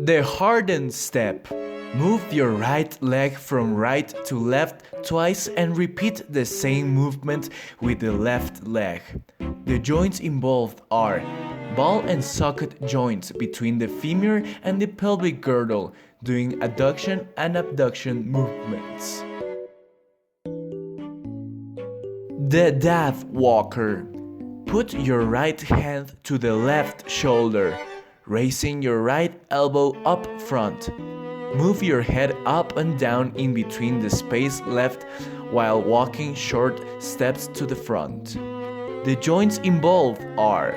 The hardened step. Move your right leg from right to left twice and repeat the same movement with the left leg. The joints involved are ball and socket joints between the femur and the pelvic girdle, doing adduction and abduction movements. The dove walker. Put your right hand to the left shoulder, raising your right elbow up front. Move your head up and down in between the space left while walking short steps to the front. The joints involved are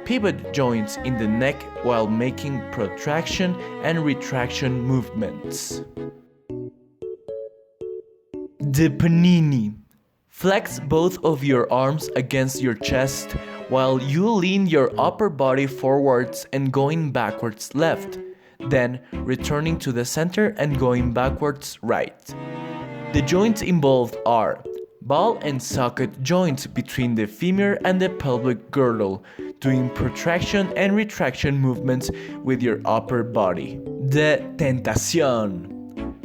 pivot joints in the neck while making protraction and retraction movements. The panini. Flex both of your arms against your chest while you lean your upper body forwards and going backwards left, then returning to the center and going backwards right. The joints involved are ball and socket joints between the femur and the pelvic girdle, doing protraction and retraction movements with your upper body. The tentación.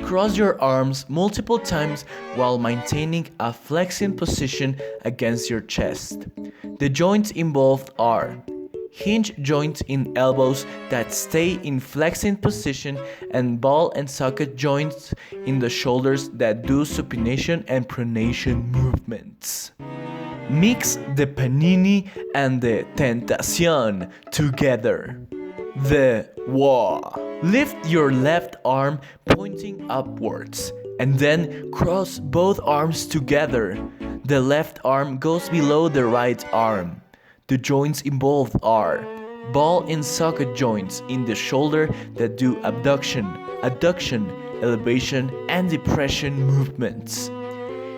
Cross your arms multiple times while maintaining a flexing position against your chest. The joints involved are hinge joints in elbows that stay in flexing position and ball and socket joints in the shoulders that do supination and pronation movements. Mix the panini and the tentación together. The wah. Lift your left arm pointing upwards and then cross both arms together. The left arm goes below the right arm. The joints involved are ball and socket joints in the shoulder that do abduction, adduction, elevation, and depression movements.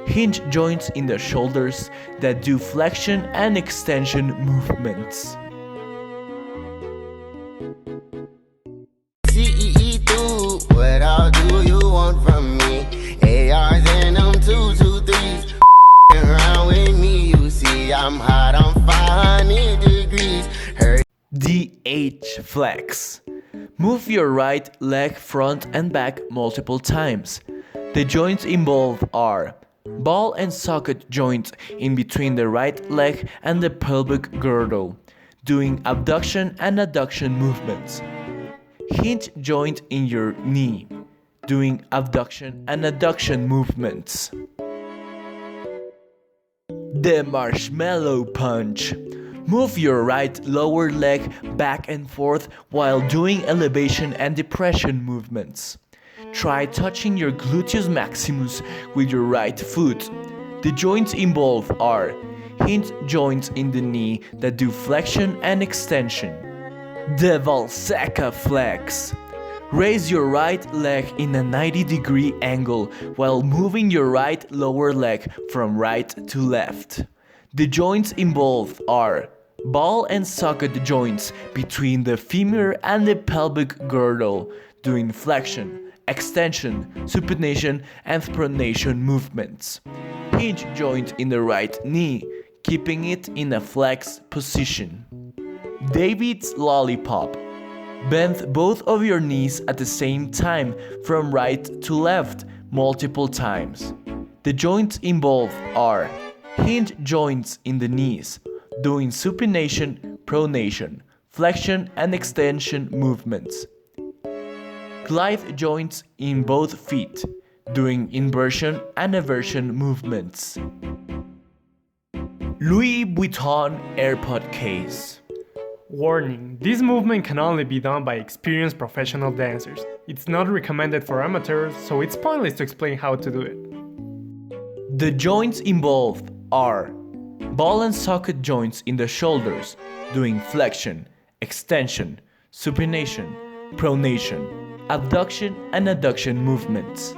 Hinge joints in the shoulders that do flexion and extension movements. What all do you want from me? ARs and them 223s. Around with me, you see I'm hot, I'm 500 degrees. The H flex. Move your right leg front and back multiple times. The joints involved are ball and socket joints in between the right leg and the pelvic girdle, doing abduction and adduction movements. Hinge joint in your knee, doing abduction and adduction movements. The marshmallow punch. Move your right lower leg back and forth while doing elevation and depression movements. Try touching your gluteus maximus with your right foot. The joints involved are hinge joints in the knee that do flexion and extension. The Valseca flex. Raise your right leg in a 90-degree angle while moving your right lower leg from right to left. The joints involved are ball and socket joints between the femur and the pelvic girdle, doing flexion, extension, supination, and pronation movements. Hinge joint in the right knee, keeping it in a flexed position. David's lollipop. Bend both of your knees at the same time from right to left multiple times. The joints involved are hinge joints in the knees, doing supination, pronation, flexion and extension movements. Glide joints in both feet, doing inversion and eversion movements. Louis Vuitton AirPod case. Warning: this movement can only be done by experienced professional dancers. It's not recommended for amateurs, so it's pointless to explain how to do it. The joints involved are ball and socket joints in the shoulders, doing flexion, extension, supination, pronation, abduction and adduction movements.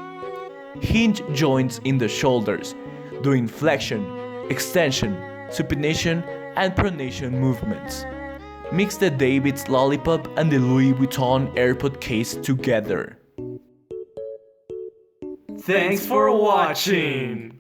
Hinge joints in the shoulders, doing flexion, extension, supination and pronation movements. Mix the David's lollipop and the Louis Vuitton AirPod case together. Thanks for watching!